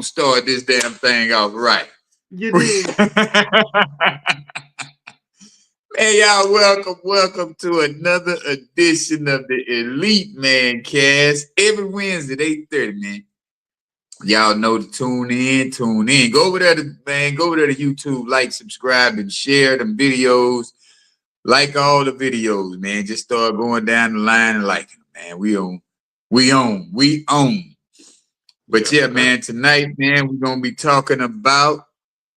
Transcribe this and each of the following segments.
Start this damn thing off right. You did. Hey y'all, welcome to another edition of the Elite Mancast. Every Wednesday at 8:30, man. Y'all know to tune in. Go over there to YouTube, like, subscribe, and share them videos. Like all the videos, man. Just start going down the line and liking them, man. We own. But yeah, man, tonight, man, we're gonna be talking about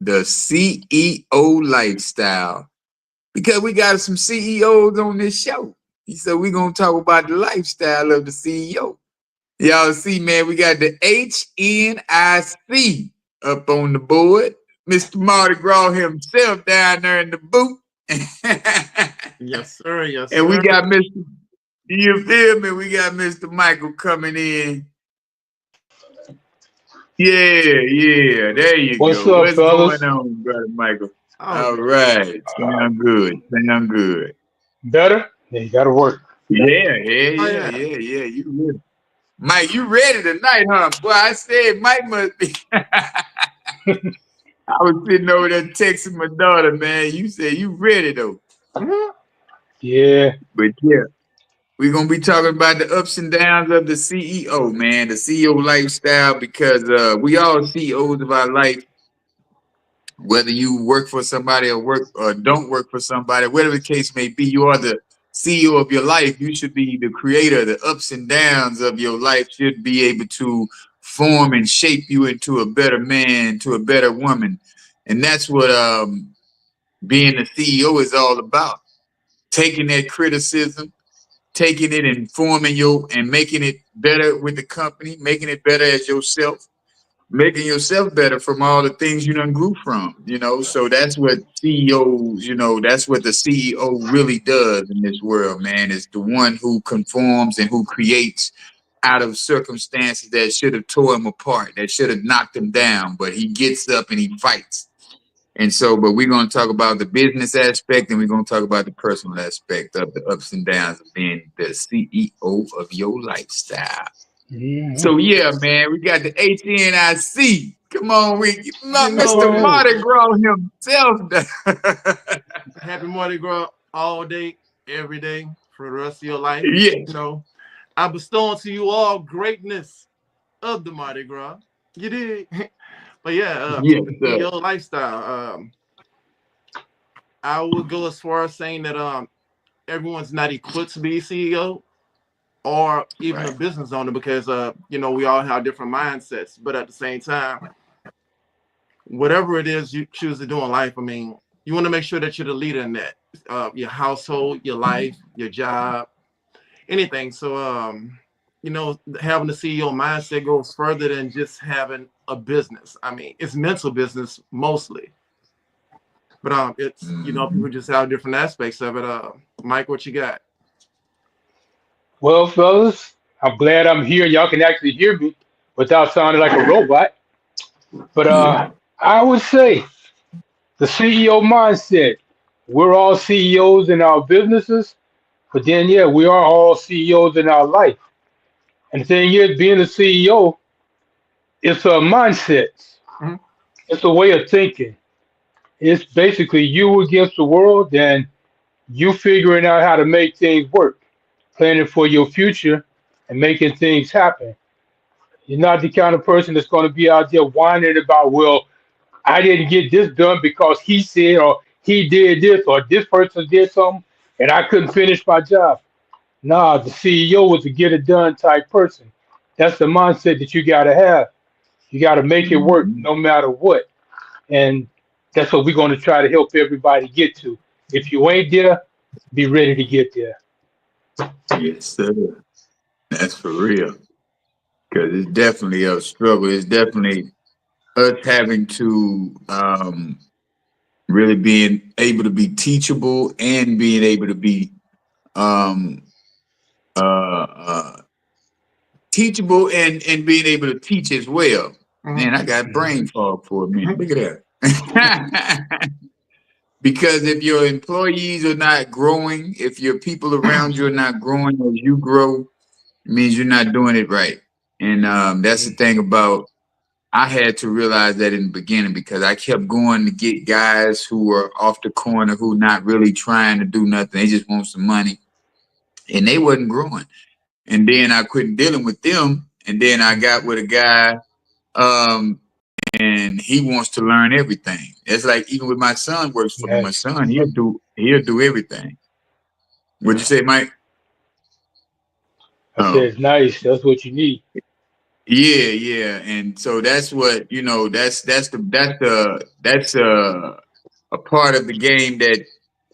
the CEO lifestyle. Because we got some CEOs on this show. So we're going to talk about the lifestyle of the CEO. Y'all see, man, we got the HNIC up on the board. Mr. Mardi Gras himself down there in the booth. Yes, sir. Yes, sir. And we got Mr. You feel me? We got Mr. Michael coming in. Yeah. There you What's go. up, What's fellas? going on, brother Michael? Oh, All right. Sound good. Better? Yeah, you gotta work. Yeah. yeah. You ready. Mike, you ready tonight, huh? Boy, I said Mike must be. I was sitting over there texting my daughter, man. You said you ready though. Yeah. But yeah, we're gonna be talking about the ups and downs of the CEO, man, the CEO lifestyle, because we all CEOs of our life. Whether you work for somebody or don't work for somebody, whatever the case may be, you are the CEO of your life. You should be the creator. The ups and downs of your life should be able to form and shape you into a better man, to a better woman. And that's what being the CEO is all about. Taking that criticism, taking it and forming and making it better with the company, making it better as yourself, making yourself better from all the things you done grew from. So that's what CEOs, that's what the CEO really does in this world, man, is the one who conforms and who creates out of circumstances that should have tore him apart, that should have knocked him down, but he gets up and he fights. And so, but we're going to talk about the business aspect and we're going to talk about the personal aspect of the ups and downs of being the CEO of your lifestyle. So yeah, man, we got the HNIC. Come on, Mr. Mardi Gras himself. Happy Mardi Gras all day, every day, for the rest of your life. Yeah. I bestow unto you all greatness of the Mardi Gras. You did. But yeah, your lifestyle. I would go as far as saying that everyone's not equipped to be a CEO or even a business owner because we all have different mindsets. But at the same time, whatever it is you choose to do in life, I mean, you want to make sure that you're the leader in that. Your household, your life, your job, anything. So having the CEO mindset goes further than just having a business. I mean, it's mental business mostly. But it's people just have different aspects of it. Mike, what you got? Well, fellas, I'm glad I'm here. Y'all can actually hear me without sounding like a robot. But I would say the CEO mindset. We're all CEOs in our businesses, but then yeah, we are all CEOs in our life. And the thing is, being a CEO, it's a mindset. Mhm. It's a way of thinking. It's basically you against the world and you figuring out how to make things work, planning for your future and making things happen. You're not the kind of person that's going to be out there whining about, well, I didn't get this done because he said or he did this or this person did something and I couldn't finish my job. Nah, the CEO was a get it done type person. That's the mindset that you got to have. You got to make it work no matter what. And that's what we're going to try to help everybody get to. If you ain't there, be ready to get there. Yes, sir. That's for real. Because it's definitely a struggle. It's definitely us having to really being able to be teachable and being able to be um, teachable and being able to teach as well. Man, I got brain fog for a minute. Look at that. Because if your employees are not growing, if your people around you are not growing as you grow, it means you're not doing it right. And that's the thing about I had to realize that in the beginning because I kept going to get guys who were off the corner who not really trying to do nothing. They just want some money, and they wasn't growing. And then I quit dealing with them, and then I got with a guy, um, and he wants to learn everything. It's like even with my son works for me. My Nice. son, he'll do everything. What'd you say, Mike? I said Oh, it's nice. That's what you need. yeah, yeah. And so that's what that's a part of the game that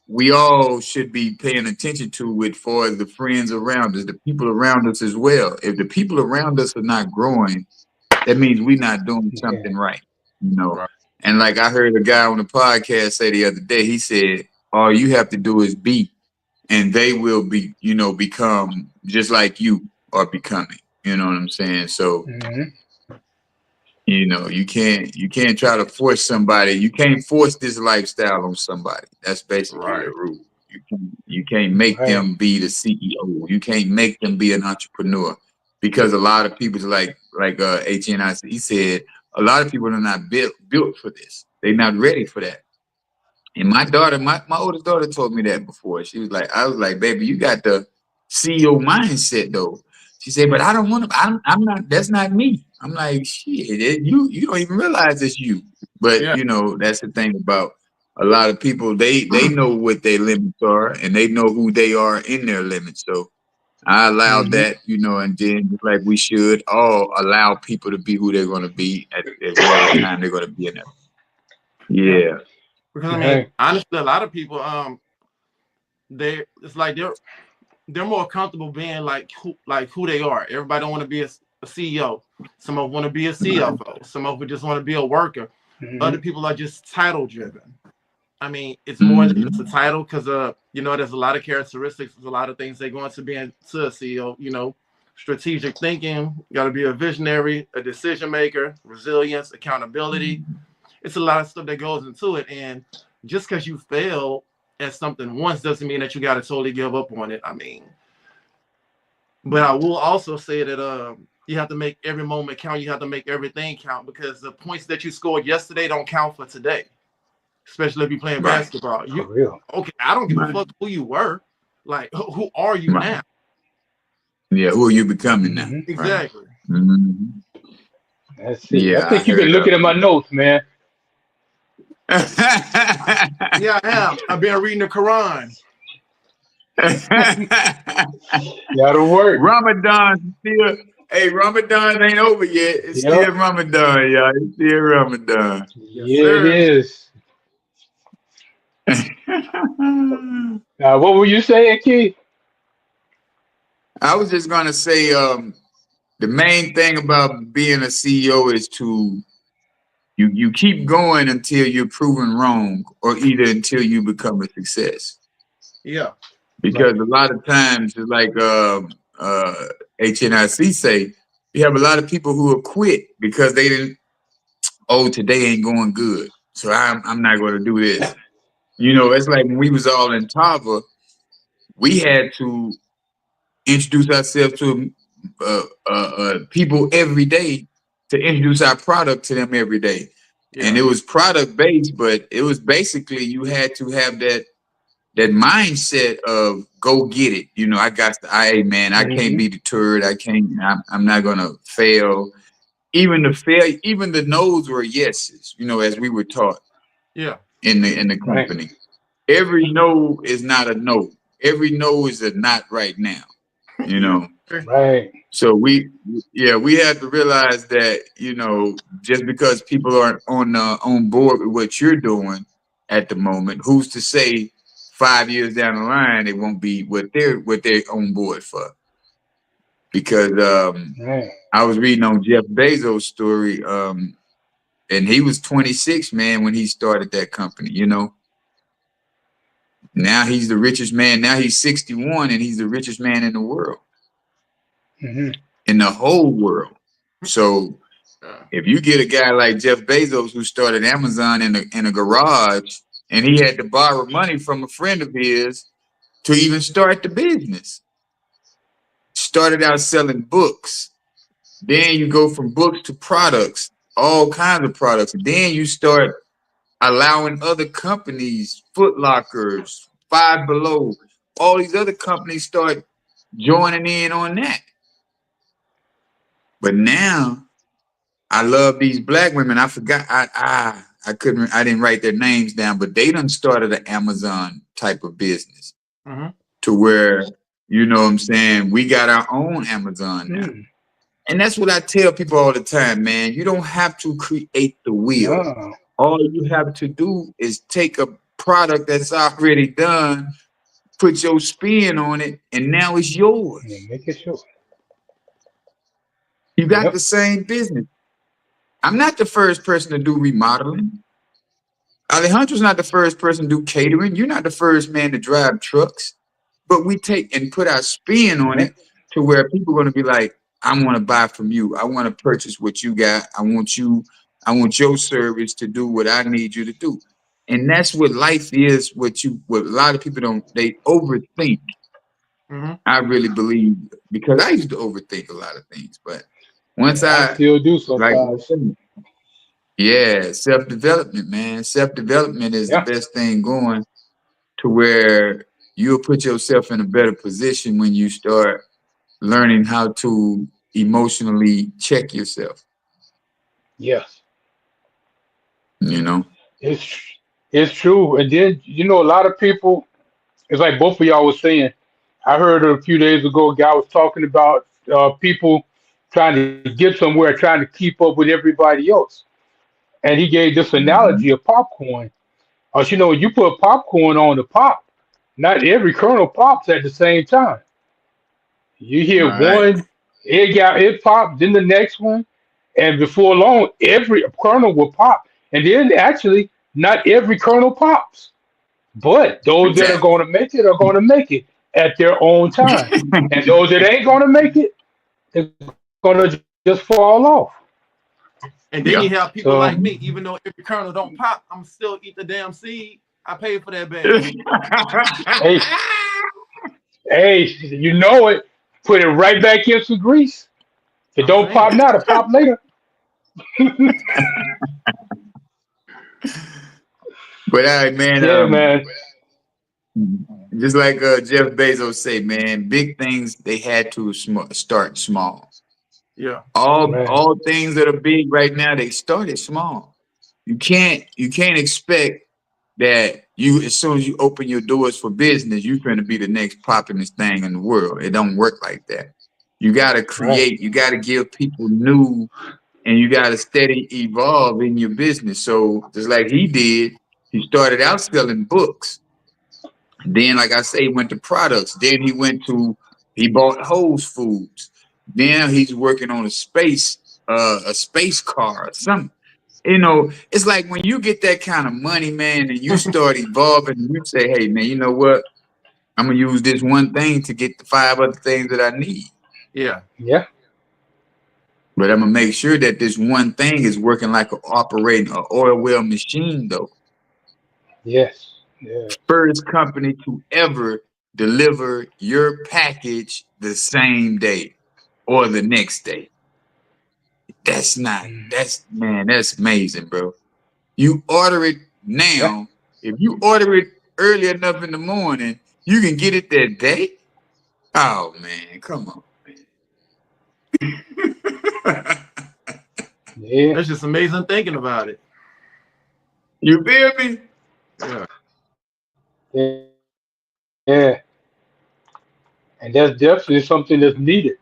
we all should be paying attention to with far as the friends around us, the people around us as well. If the people around us are not growing, that means we're not doing Yeah. something right, you know. Right. And like I heard a guy on the podcast say the other day, he said, all you have to do is be, and they will be, become just like you are becoming. You know what I'm saying? So, Hmm. you can't try to force somebody. You can't force this lifestyle on somebody. That's basically the Right. rule. You can't make Right. them be the CEO. You can't make them be an entrepreneur because a lot of people like HNIC, he said a lot of people are not built for this. They're not ready for that. And my daughter, my oldest daughter told me that before. She was like, I was like, baby, you got the CEO mindset though. She said, but I don't want to, I'm not, that's not me. I'm like, shit, you don't even realize it's you. But Yeah. that's the thing about a lot of people. They know what their limits are and they know who they are in their limits. So I allowed Hmm. that, and then just like we should all allow people to be who they're going to be at whatever time they're going to be in it. Yeah. Yeah. Because I mean, Right. honestly, a lot of people, it's like they're more comfortable being like who they are. Everybody don't want to be a CEO. Some of want to be a CFO. Some of them just want to be a worker. Other Hmm. people are just title driven. I mean, it's more than just a Mhm. title because there's a lot of characteristics, there's a lot of things that go into being to a CEO. Strategic thinking, you got to be a visionary, a decision maker, resilience, accountability. It's a lot of stuff that goes into it, and just because you fail at something once doesn't mean that you got to totally give up on it. I mean, but I will also say that you have to make every moment count. You have to make everything count because the points that you scored yesterday don't count for today, especially if you're playing Right. basketball. For real. Okay, I don't give a Right. fuck who you were. Like, who are you Right. now? Yeah. Who are you becoming now? Hmm. Right. Exactly. Mhm. That's it. I Yeah, I think you've been heard looking at my notes, man. Yeah, I have. I've been reading the Quran. That'll work. Ramadan still. Hey, Ramadan ain't over yet. It's Yep. still Ramadan, y'all. It's still Ramadan. Yes, Yeah, it sir. is. Now, what were you saying, Keith? I was just gonna say, the main thing about being a CEO is to you keep going until you're proven wrong, or either until you become a success. Yeah. Because Right. a lot of times, it's like HNIC say, you have a lot of people who have quit because they didn't. Oh, today ain't going good, so I'm not going to do this. It's like when we was all in Tava, we had to introduce ourselves to people every day to introduce our product to them every day, and Yeah. it was product based, but it was basically you had to have that mindset of go get it. I got the hey man, I can't Hmm. be deterred. I'm not gonna fail. Even the no's were yeses, as we were taught Yeah. in the Right. company. Every no is not a no. Every no is a not right now, you Yeah. know. Right. So we have to realize that, just because people aren't on board with what you're doing at the moment, who's to say 5 years down the line it won't be what they're on board for? Because Right. I was reading on Jeff Bezos' story, and he was 26, man, when he started that company. Now he's the richest man. Now he's 61, and he's the richest man in the world, Hmm. in the whole world. So Yeah. if you get a guy like Jeff Bezos who started Amazon in a garage, and he had to borrow money from a friend of his to even start the business. Started out selling books. Then you go from books to products. all kinds of products. And then you start allowing other companies, Foot Lockers, Five Below, all these other companies start joining in on that. But now I love these black women. I forgot I didn't write their names down, but they done started an Amazon type of business Mm-hmm. to where, you know what I'm saying, we got our own Amazon now. Mm. And that's what I tell people all the time, man. You don't have to create the wheel. No. All you have to do is take a product that's already done, put your spin on it, and now it's Yeah, yours. make it sure. You got the Yep. same business. I'm not the first person to do remodeling. Alejandro's not the first person to do catering. You're not the first man to drive trucks. But we take and put our spin on Yep. it to where people are going to be like, I want to buy from you. I want to purchase what you got. I want your service to do what I need you to do. And that's what life is, what a lot of people don't, they overthink. Mm-hmm. I really believe because I used to overthink a lot of things. But once Yeah, I still do like I sometimes. said, yeah, self development, man. Self development is the Yeah. best thing going to where you'll put yourself in a better position when you start learning how to emotionally check yourself, Yes. you know? It's it's true. And then a lot of people. It's like both of y'all was saying. I heard a few days ago a guy was talking about people trying to get somewhere, trying to keep up with everybody else. And he gave this analogy Mhm. of popcorn. When you put popcorn on the pop, not every kernel pops at the same time. You hear Right. one, it pop, then the next one, and before long, every kernel will pop. And then actually, not every kernel pops. But those that are Exactly. going to make it are going to make it at their own time. And those that ain't going to make it's going to just fall off. And then you Yeah. have So, people like me, even though every kernel don't pop, I'm still eat the damn seed. I paid for that bag. hey, hey, you know it. Put it right back in some grease. If it I'm don't pop saying. now, to pop later. But all right, man, Yeah, man. just like Jeff Bezos say, man, big things they had to start small. Yeah. Man. All things that are big right now, they started small. You can't expect that you as soon as you open your doors for business, you're going to be the next populous thing in the world. It don't work like that. You got to Right. create. You got to give people new, and you got to steady evolve in your business. So just like he did, he started out selling books. Then, like I say, he went to products. Then he bought Whole Foods. Now he's working on a space car or something. It's like when you get that kind of money, man, and you start evolving, and you say, "Hey, man, you know what? I'm gonna use this one thing to get the five other things that I need, Yeah. Yeah. but I'm gonna make sure that this one thing is working like operating an oil well machine, though. Yes. Yes. First company to ever deliver your package the same day or the next day. Mm. That's amazing, bro. You order it Yeah. now. If you order it early enough in the morning, you can get it that day. Oh man, come on, man. Yeah. That's just amazing thinking about it. You feel me? Yeah. Yeah. And that's definitely something that's needed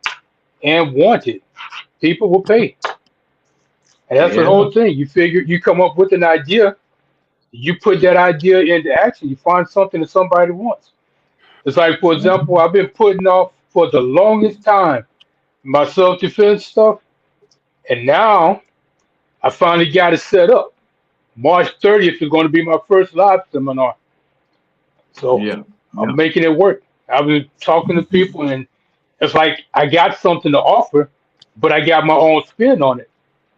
and wanted. People will pay. And that's the whole thing. Yeah. You come up with an idea, you put that idea into action, you find something that somebody wants. It's like, for example, I've been putting off for the longest time my self defense stuff, and now I finally got it set up. March 30th is going to be my first live seminar. So Yeah. I'm Yeah. making it work. I've been talking to people, and it's like I got something to offer, but I got my own spin on it.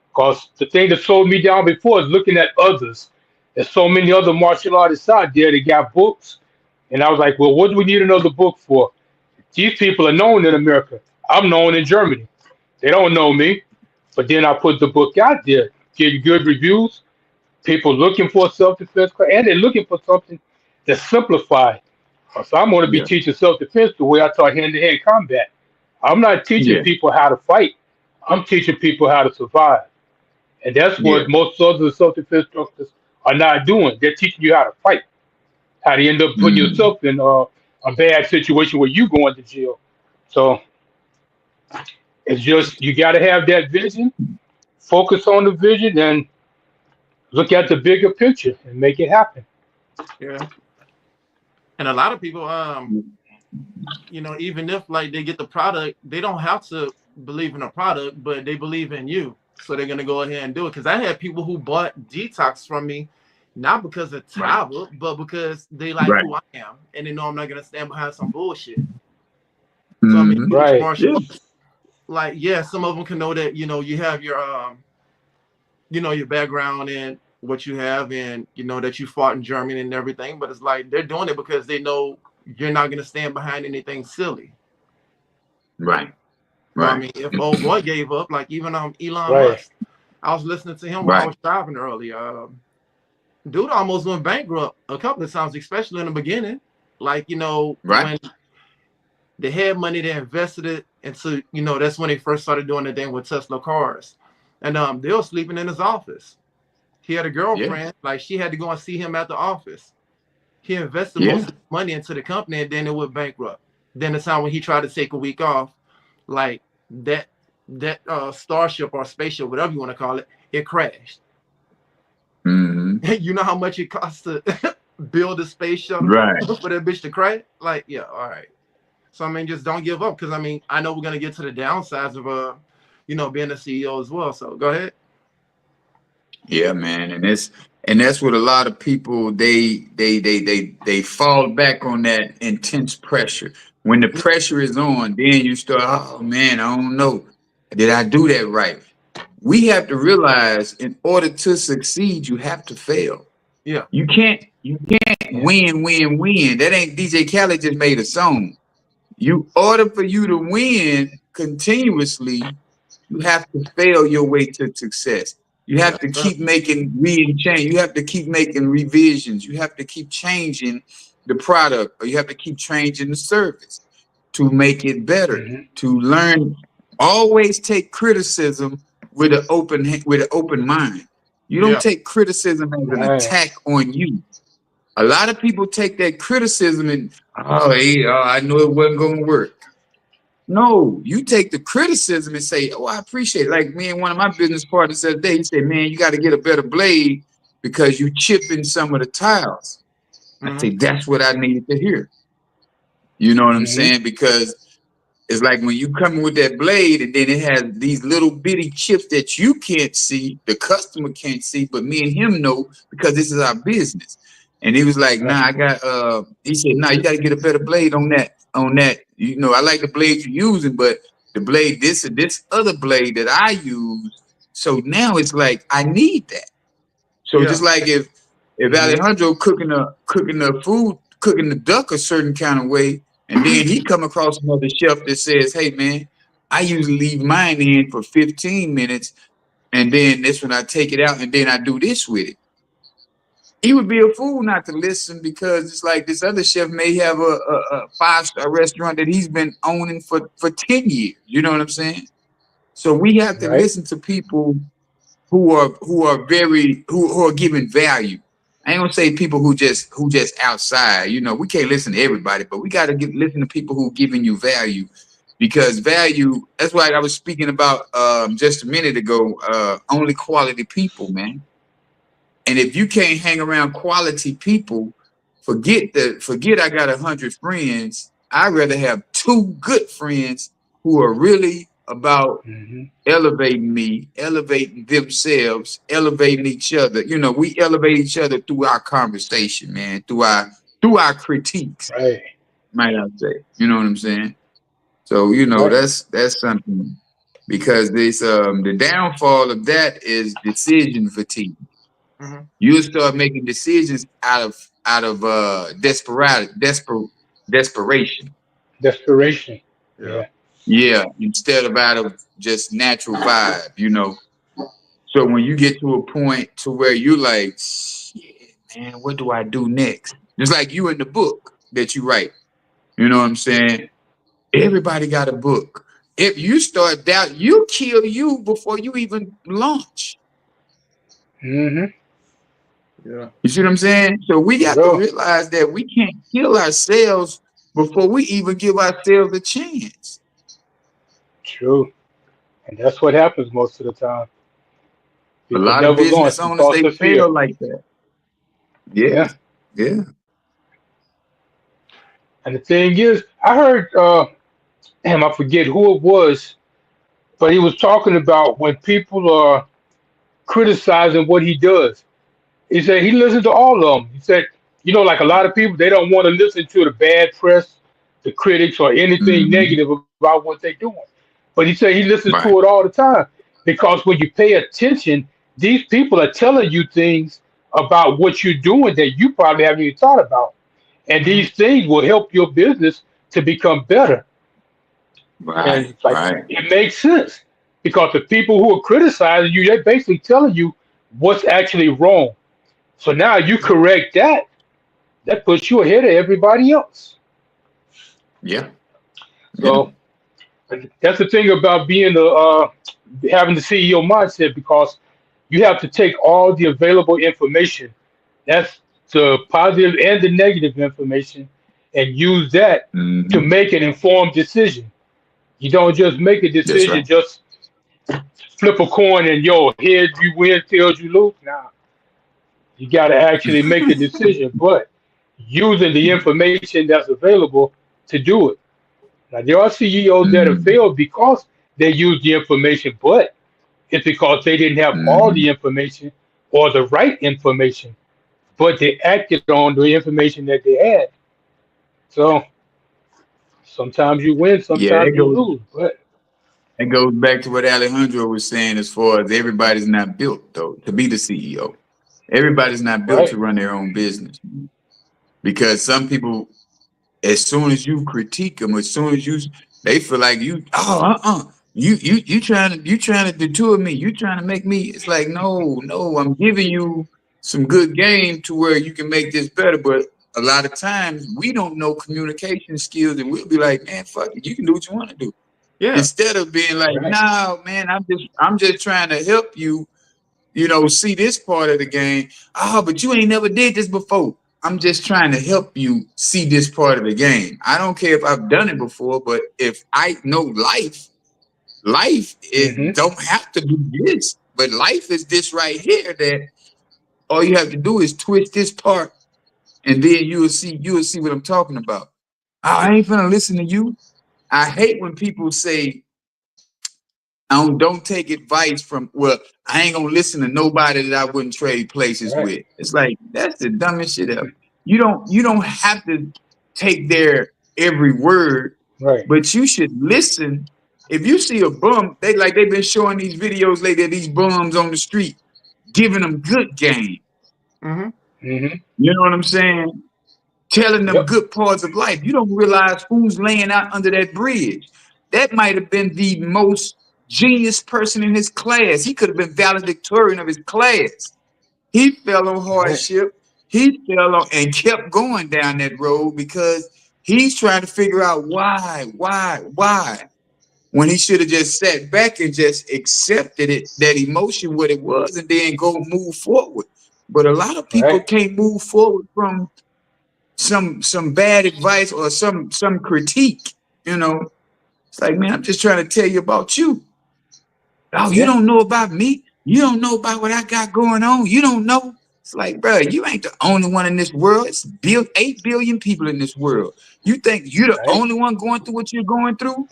Because the thing that slowed me down before is looking at others. There's so many other martial artists out there that got books. And I was like, well, what do we need another book for? These people are known in America. I'm known in Germany. They don't know me. But then I put the book out there. get good reviews. People looking for a self-defense class, and they're looking for something that's simplified. So I'm going to be Yeah. teaching self-defense the way I taught hand-to-hand combat. I'm not teaching Yeah. people how to fight. I'm teaching people how to survive. And that's Yeah. what most other self-defense instructors are not doing. They're teaching you how to fight, how to end up putting Mm. yourself in a bad situation where you going to jail. So it's just you got to have that vision, focus on the vision, and look at the bigger picture and make it happen. Yeah. And a lot of people, even if like they get the product, they don't have to believe in a product, but they believe in you. So they're gonna go ahead and do it. Because I had people who bought detox from me, not because of Right. Tyler, but because they like Right. who I am and they know I'm not gonna stand behind some bullshit. So I mean, Mm-hmm. even Right. martial Yeah. arts, like yeah, some of them can know that you have your background and what you have, and that you fought in Germany and everything. But it's like they're doing it because they know you're not gonna stand behind anything silly. Right. So I Right. mean, if old boy gave up, like even Elon Right. Musk, I was listening to him while I Right. was driving earlier. Dude almost went bankrupt a couple of times, especially in the beginning. Like Right. when they had money, they invested it into that's when they first started doing the thing with Tesla cars, and they were sleeping in his office. He had a Yeah. girlfriend, like she had to go and see him at the office. He invested Yeah. most of the money into the company, and then it went bankrupt. Then the time when he tried to take a week off, like that starship or spaceship, whatever you want to call it, it crashed. Mm-hmm. You know how much it costs to build a space shuttle Right. for that bitch to crash? Like, yeah, all right. So I mean, just don't give up, because I mean, I know we're gonna get to the downsides of being a CEO as well. So go ahead. Yeah, man, and that's what a lot of people they fall back on that intense pressure. When the pressure is on, then you start, oh man, I don't know. Did I do that right? We have to realize in order to succeed, you have to fail. Yeah, You can't Yeah. win. That ain't DJ Khaled just made a song. Order for you to win continuously, you have to fail your way to success. You have yeah, to keep making change. You have to keep making revisions. You have to keep changing the product, or you have to keep changing the service to make it better. Hmm. To learn, always take criticism with an open mind. You don't yeah, take criticism as an Right. attack on you. A lot of people take that criticism and, oh, hey, I know it wasn't going to work. No, you take the criticism and say, "Oh, I appreciate it." Like me and one of my business partners said today, he said, "Man, you got to get a better blade because you chipping some of the tiles." I mm-hmm. say, "That's what I needed to hear." You know what I'm Hmm. saying? Because it's like when you come with that blade and then it has these little bitty chips that you can't see, the customer can't see, but me and him know because this is our business. And he was like, Right. nah, he said, nah, you gotta get a better blade on that. I like the blade you're using, but the blade, this other blade that I use. So now it's like I need that. So Yeah, just like if Hmm. Alejandro cooking the duck a certain kind of way, and then he come across another chef that says, "Hey man, I usually leave mine in for 15 minutes, and then this when I take it out, and then I do this with it." He would be a fool not to listen because it's like this other chef may have a 5-star restaurant that he's been owning for 10 years. You know what I'm saying? So we have to Right. listen to people who are giving value. I ain't gonna say people who just outside. We can't listen to everybody, but we got to listen to people who giving you value, because value. That's why I was speaking about just a minute ago. Only quality people, man. And if you can't hang around quality people, forget I got 100 friends. I'd rather have two good friends who are really about Hmm. elevating me, elevating themselves, elevating each other. We elevate each other through our conversation, man, through our critiques, Right. might I say. You know what I'm saying? So, Right. that's something, because this the downfall of that is decision fatigue. mm-hmm. You'll start making decisions desperation. Desperation. Yeah, Yeah. Yeah, instead of out of just natural vibe. So when you get to a point to where you're like, shit, man, what do I do next? Just like you in the book that you write. You know what I'm saying? Everybody got a book. If you start doubt, you kill you before you even launch. Mm-hmm. Yeah. You see what I'm saying? So we got to Bro, realize that we can't kill ourselves before we even give ourselves a chance. true. And that's what happens most of the time. A People lot of never launch business owners, because they of fear. fail like that. Yeah, Yeah. yeah. And the thing is, I heard, damn, I forget who it was, but he was talking about when people are criticizing what he does. He said he listened to all of them. He said, like a lot of people, they don't want to listen to the bad press, the critics, or anything Hmm. negative about what they're doing. But he said he listens to it Right. all the time because when you pay attention, these people are telling you things about what you're doing that you probably haven't even thought about. And Hmm. these things will help your business to become better. And Right. it's like, Right. it makes sense because the people who are criticizing you, they're basically telling you what's actually wrong. So now you correct that, that puts you ahead of everybody else. Yeah. Yeah. So that's the thing about being having the CEO mindset because you have to take all the available information, that's the positive and the negative information, and use that to Hmm. make an informed decision. You don't just make a That's right. decision, just flip a coin and head you win, tails you lose. Nah, you got to actually make a decision, but using the information that's available to do it. Now, there are CEOs that have Hmm. failed because they used the information, but it's because they didn't have all the Hmm. information or the right information, but they acted on the information that they had. So sometimes you win, Yeah, sometimes you lose, but that goes back to what Alejandro was saying as far as everybody's not built though to be the CEO. Everybody's not built right, to run their own business because some people, as soon as you critique them, as soon as they feel like you trying to detour me, you trying to make me. It's like no, no, I'm giving you some good game to where you can make this better. But a lot of times we don't know communication skills, and we'll be like, man, fuck it, you can do what you want to do. Yeah. Instead of being like, right, no, man, I'm just trying to help you, see this part of the game. Oh, but you ain't never did this before. I'm just trying to help you see this part of the game. I don't care if I've done it before, but if I know life is hmm, don't have to be this, but life is this right here that all you have to do is twist this part and then you'll see what I'm talking about. Oh, I ain't gonna listen to you. I hate when people say don't take advice from, well, I ain't gonna listen to nobody that I wouldn't trade places right, with. It's like that's the dumbest shit ever. You don't have to take their every word, right, but you should listen. If you see a bum, they've been showing these videos lately of these bums on the street, giving them good game. Hmm. hmm, You know what I'm saying? Telling them yep, good parts of life. You don't realize who's laying out under that bridge. That might have been the most genius person in his class. He could have been valedictorian of his class. He fell on right, hardship. He fell on and kept going down that road because he's trying to figure out why. When he should have just sat back and just accepted it, that emotion, what it was, and then go move forward. But a lot of people right, can't move forward from some bad advice or some critique. You know, it's like, man, I'm just trying to tell you about you. Oh, you yeah, don't know about me. You don't know about what I got going on. You don't know. It's like, bro, you ain't the only one in this world. It's 8 billion people in this world. You think you're the right, only one going through what you're going through?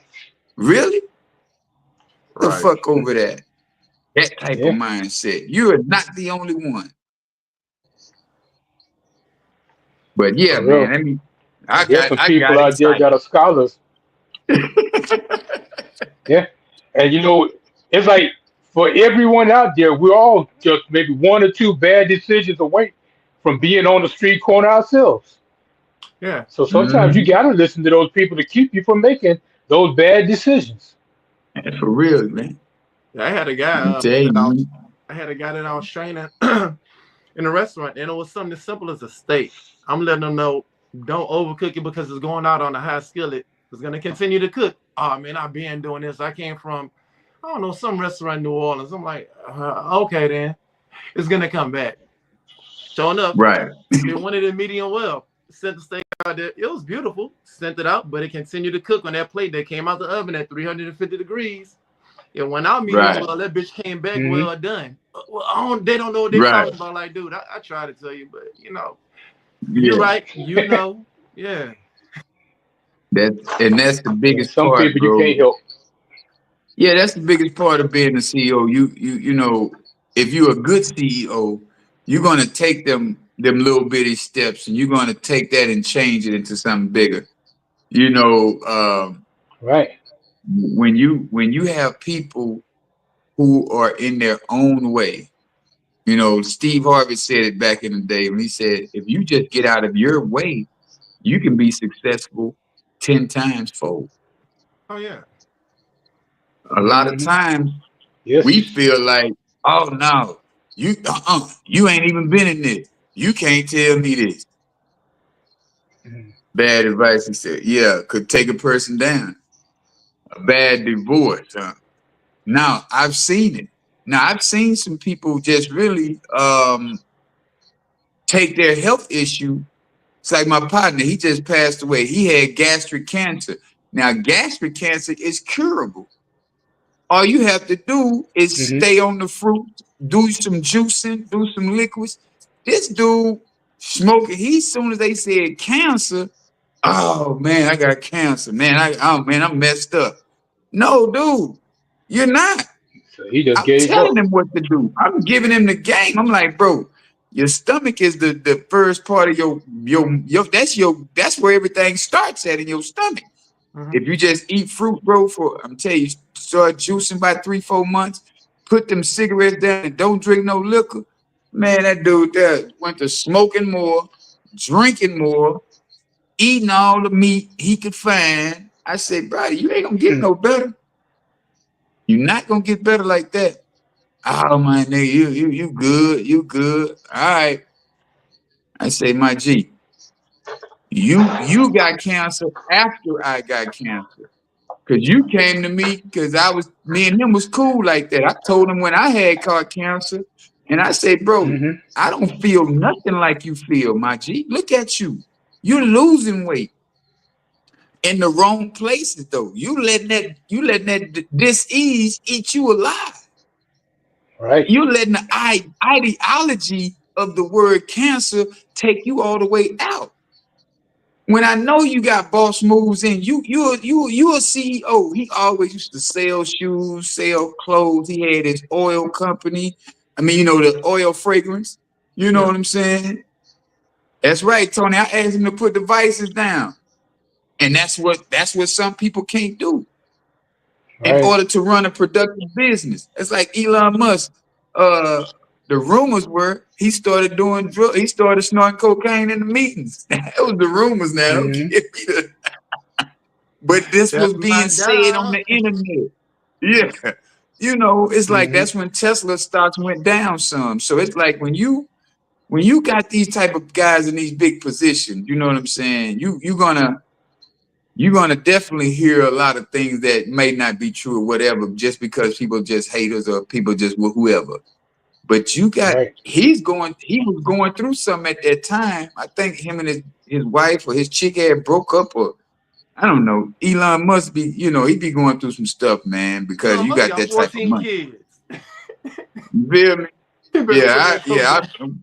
Really? Get the Right. fuck over that. That type of yeah, mindset. You are not the only one. But yeah, for real. man. I And there's got some I people got out there that excited. are scholars. Yeah. And it's like for everyone out there, we're all just maybe one or two bad decisions away from being on the street corner ourselves. Yeah. So sometimes you Mm-hmm. gotta listen to those people to keep you from making those bad decisions. For real, man. Yeah, I had a I guy tell that you, I was man. I had a guy that I was training in a restaurant, and it was something as simple as a steak. I'm letting them know don't overcook it because it's going out on a high skillet. It's gonna continue to cook. Oh man, I've been doing this. I came from, I don't know, some restaurant in New Orleans. I'm like, okay then, it's gonna come back. Sure enough, Right. they wanted it medium well. Sent the steak out there. It was beautiful. Sent it out, but it continued to cook on that plate that came out the oven at 350 degrees. It went out medium Right. well. That bitch came back Hmm. well done. Well, they don't know what they're Right. talking about. Like, dude, I try to tell you, but you're Yeah. right. Yeah. That's the Yeah, biggest some part, people you bro. can't help. Yeah, that's the biggest part of being a CEO. You know, if you're a good CEO, you're gonna take them little bitty steps and you're gonna take that and change it into something bigger. You know, Right. when you have people who are in their own way, you know, Steve Harvey said it back in the day when he said, if you just get out of your way, you can be successful 10 times fold. Oh yeah. A lot of Hmm. times we Yes. feel like, oh no, you ain't even been in this. You can't tell me this. Mhm. Bad advice, he said. Yeah, could take a person down. A bad divorce. Now I've seen it. Now I've seen some people just really take their health issue. It's like my partner, he just passed away. He had gastric cancer. Now, gastric cancer is curable. All you have to do is Hmm. stay on the fruit, do some juicing, do some liquids. This dude smoking, he soon as they said cancer, oh man, I got cancer. Man, I'm messed up. No, dude, you're not. So he just I'm gave telling up. him what to do. I'm giving him the game. I'm like, bro, your stomach is the first part of your that's where everything starts at in your stomach. Hmm. If you just eat fruit, bro, for I'm telling you, start juicing by 3-4 months, put them cigarettes down and don't drink no liquor. Man, that dude there went to smoking more, drinking more, eating all the meat he could find. I said, bro, you ain't gonna get Mm. no better. You're not gonna get better like that. Oh my nigga, you good, you good. All right. I say, my G, you got cancer after I got cancer. Cause you came to me because me and him was cool like that. I told him when I had caught cancer, and I said, bro, Hmm. I don't feel nothing like you feel, my G. Look at you. You're losing weight in the wrong places though. You letting that disease eat you alive. Right. You letting the ideology of the word cancer take you all the way out. When I know you got boss moves in, you a CEO. He always used to sell shoes, sell clothes. He had his oil company. I mean, the oil fragrance. You know Yeah. what I'm saying? That's right, Tony. I asked him to put the vices down. And that's what some people can't do in Right. order to run a productive business. It's like Elon Musk. Uh the rumors were he started snorting cocaine in the meetings. That was the rumors now. Don't Hmm. give me the But this That's was my being said on dog. the internet. Yeah. It's like Hmm. that's when Tesla stocks went down some. So it's like when you got these type of guys in these big positions, you know what I'm saying? You're gonna definitely hear a lot of things that may not be true or whatever, just because people just haters or people just whoever. But Right. he was going through something at that time. I think him and his wife or his chick had broke up, or I don't know. Elon must be, he be going through some stuff, man, because Elon you Musk got got that type of 14 money. kids. You feel me? You better Yeah, put that coke down.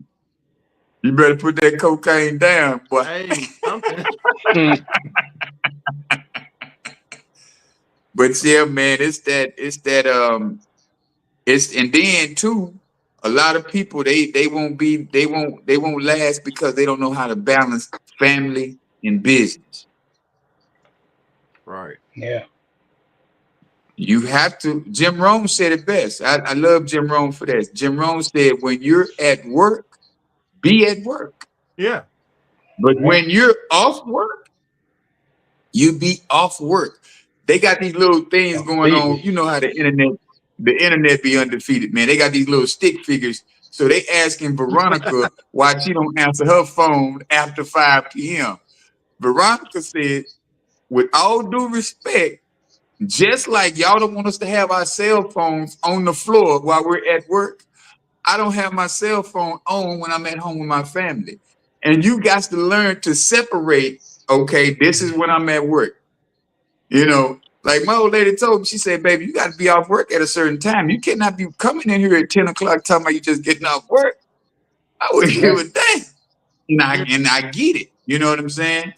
you better put that cocaine down, boy. Hey, something. Mm. But yeah, man, it's and then too, a lot of people they won't last because they don't know how to balance family and business. Right. Yeah. You have to. Jim Rohn said it best. I love Jim Rohn for that. Jim Rohn said, "When you're at work, be at work. Yeah. But Right. when you're off work, you be off work." They got these little things going on. Completely. You know how the internet. the internet be undefeated, man. They got these little stick figures. So they asking Veronica why she don't answer her phone after 5 p.m. Veronica said, with all due respect, just like y'all don't want us to have our cell phones on the floor while we're at work, I don't have my cell phone on when I'm at home with my family. And you got to learn to separate, okay, this is when I'm at work. You know, like my old lady told me, she said, baby, you got to be off work at a certain time. You cannot be coming in here at 10 o'clock talking about you just getting off work. I wouldn't give a damn. And I get it. You know what I'm saying?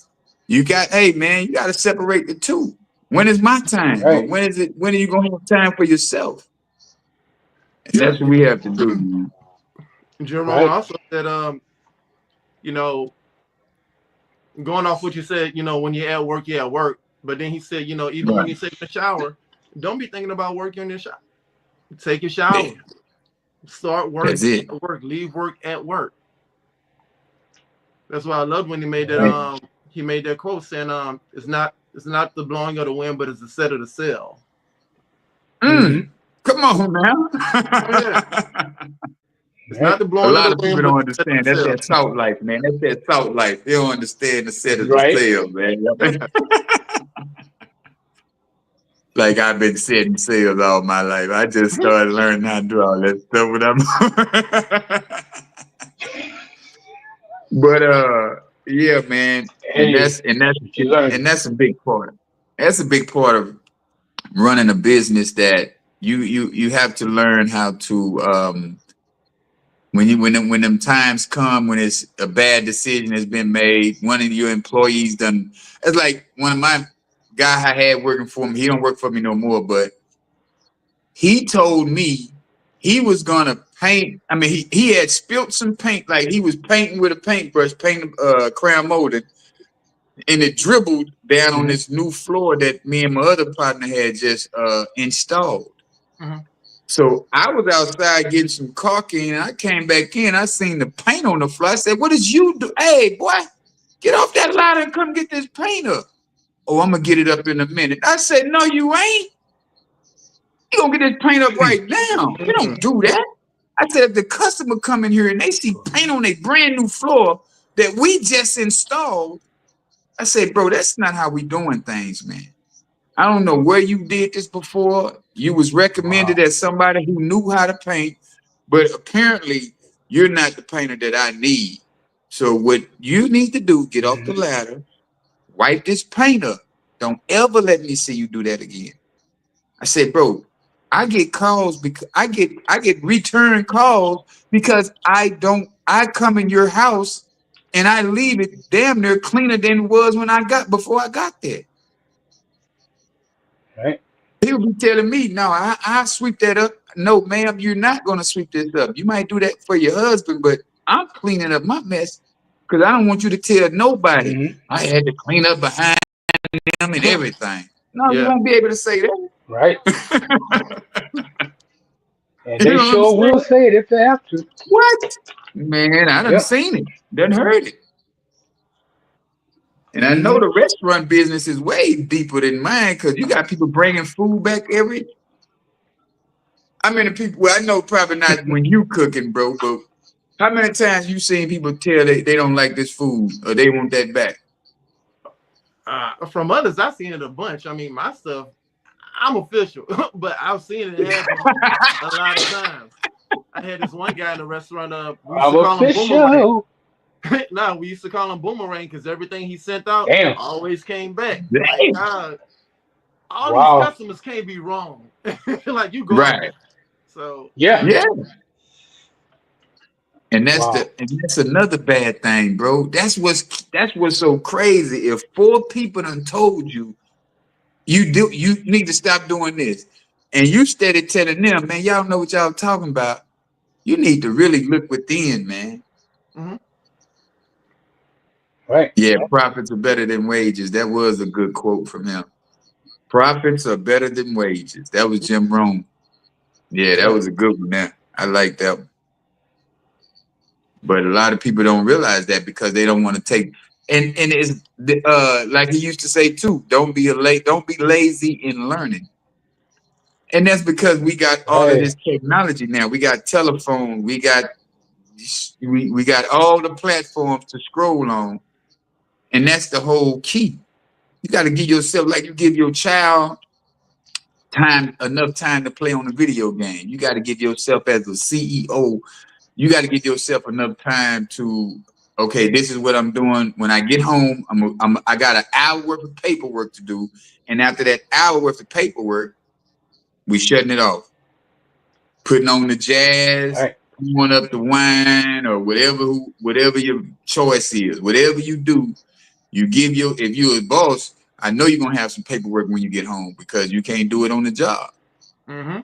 You got, hey, man, you got to separate the two. When is my time? Or Right. when are you going to have time for yourself? And Yeah. that's what we have to do, man. Jerome Right. also said, you know, going off what you said, when you're at work, you're at work. But then he said, even when Right. you take a shower, don't be thinking about work in your shower. Take your Yeah, shower. Start work that's it. at work. Leave work at work. That's why I loved when he made that Right. quote saying it's not the blowing of the wind, but it's the set of the sail. Mm-hmm. Come on now. Oh yeah. It's not Right. the A blowing of lot the of people wind, but don't the set of understand. the That's sail. that salt life, man. That's that salt life. They don't understand the set of the Right. sail, man. Yeah. Like I've been setting sails all my life. I just started learning how to do all that stuff when I'm but yeah, man. And Hey, that's and that's what you learn. and that's a big part. That's a big part of running a business that you have to learn how to when them times come when it's a bad decision has been made, one of your employees done. It's like one of my guy I had working for me. He don't work for me no more, but he told me he was gonna paint. I mean, he had spilt some paint, like he was painting with a paintbrush, painting crown molding, and it dribbled down on Mm-hmm. this new floor that me and my other partner had just installed. Mm-hmm. So I was outside getting some caulking, and I came back in. I seen the paint on the floor. I said, "What did you do? Hey, boy, get off that ladder and come get this paint up." Oh, I'm gonna get it up in a minute. I said, "No, you ain't. You gonna get this paint up right now. You don't do that." I said, "If the customer come in here and they see paint on a brand new floor that we just installed," I said, "Bro, that's not how we doing things, man. I don't know where you did this before. You was recommended Wow. as somebody who knew how to paint, but apparently you're not the painter that I need. So what you need to do, get off the Mm-hmm. ladder, wipe this paint up. Don't ever let me see you do that again." I said, "Bro, I get calls because I get return calls because I come in your house and I leave it damn near cleaner than it was when I got before I got there." Right. He'll be telling me, "No, I sweep that up." No, ma'am, you're not going to sweep this up. You might do that for your husband, but I'm cleaning up my mess because I don't want you to tell nobody Mm-hmm. I had to clean up behind them and everything. No, you Yeah. won't be able to say Right. that. And You they know what I'm sure will saying? say it if they have to. What? Man, I done Yep. seen it, done heard it. And I know Mm-hmm. the restaurant business is way deeper than mine because you got people bringing food back every. I mean, the people. Well, I know probably not when you cooking, bro. But how many times you seen people tell they don't like this food or they want that back? From others, I've seen it a bunch. I mean, my stuff, I'm official, but I've seen it happen a lot of times. I had this one guy in the restaurant. We used I'm to call him Boomerang. official. No, we used to call him Boomerang because everything he sent out Damn. always came back. Like, Damn. all these Wow. customers can't be wrong. Like, you Right. garbage. So Yeah. yeah. Yeah. Wow. And that's another bad thing, bro. That's what's so crazy. If 4 people done told you you need to stop doing this, and you steady telling them, man, y'all know what y'all talking about. You need to really look within, man. Mhm. Right. Yeah, profits are better than wages. That was a good quote from him. Profits are better than wages. That was Jim Rohn. Yeah, that Right. was a good one there. I like that one. But a lot of people don't realize that because they don't want to take and it's like he used to say too, don't be lazy in learning. And that's because we got all of Right. this technology now. We got telephone, we got all the platforms to scroll on. And that's the whole key. You got to give yourself, like you give your child enough time to play on a video game. You got to give yourself as a CEO, you got to give yourself enough time to, okay, this is what I'm doing. When I get home, I got an hour worth of paperwork to do. And after that hour worth of paperwork, we shutting it off. Putting on the jazz, Right. pouring up the wine, or whatever your choice is. Whatever you do, if you're a boss, I know you're gonna have some paperwork when you get home because you can't do it on the job. Mm-hmm.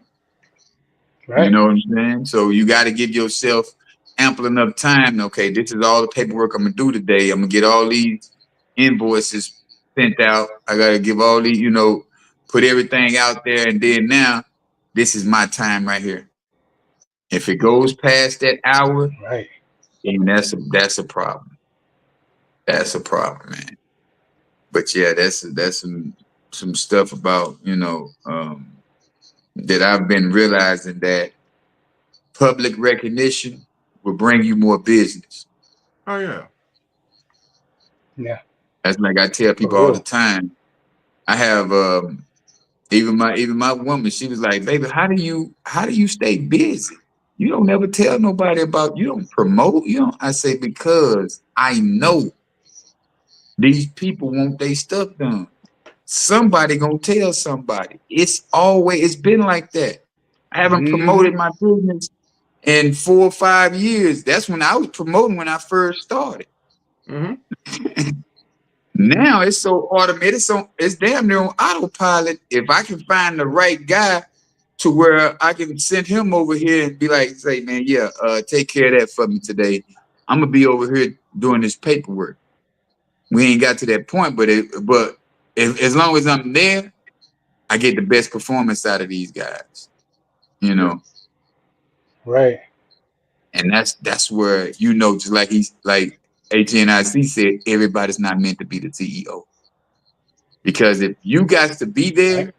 You Right. know what I'm saying? So you got to give yourself ample enough time. Okay, this is all the paperwork I'm gonna do today. I'm gonna get all these invoices sent out. I gotta give all these, put everything out there, and then now this is my time right here. If it goes past that hour, Right. then that's a problem. That's a problem, man. But yeah, that's some stuff about that I've been realizing that public recognition will bring you more business. Oh yeah. Yeah. That's like I tell For people all the real. time. I have even my woman. She was like, "Baby, how do you stay busy? You don't never tell nobody about. You don't promote. You don't." I say because I know these people want their stuff done. Somebody gonna tell somebody. It's been like that. I haven't Mm-hmm. promoted my business in 4 or 5 years. That's when I was promoting when I first started. Mm-hmm. Now it's so automated, it's damn near on autopilot. If I can find the right guy to where I can send him over here and be like, say, man, yeah, take care of that for me today. I'm gonna be over here doing this paperwork. We ain't got to that point, but if as long as I'm there, I get the best performance out of these guys, you Yeah. know. Right. And that's where just like he's like ATNIC said, everybody's not meant to be the CEO. Because if you got to be Right. there,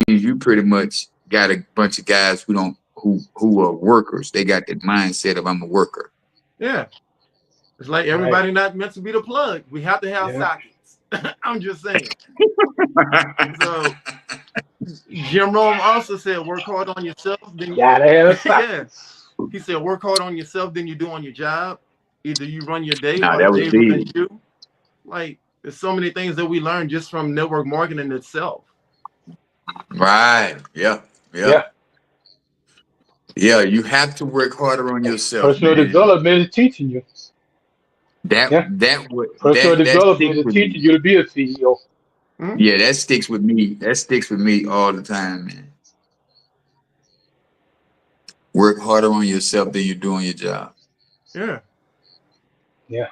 you pretty much got a bunch of guys who are workers. They got that mindset of I'm a worker. Yeah. It's like Right. everybody not meant to be the plug. We have to have Yeah. sockets. I'm just saying. So Jim Rome also said, work hard on yourself. Then, Gotta have yeah, sockets. he said, work hard on yourself than you do on your job. Either you run your day Nah, or the that was day runs big. you. Like, there's so many things that we learn just from network marketing itself. Right. Yeah. Yeah. Yeah. Yeah. You have to work harder on yourself, Personal man. development is teaching you. That Yeah. that would Personal that development sticks is with teaching me. you to be a CEO. Mhm. Yeah, that sticks with me. That sticks with me all the time, man. Work harder on yourself than you do on your job. Yeah. Yeah.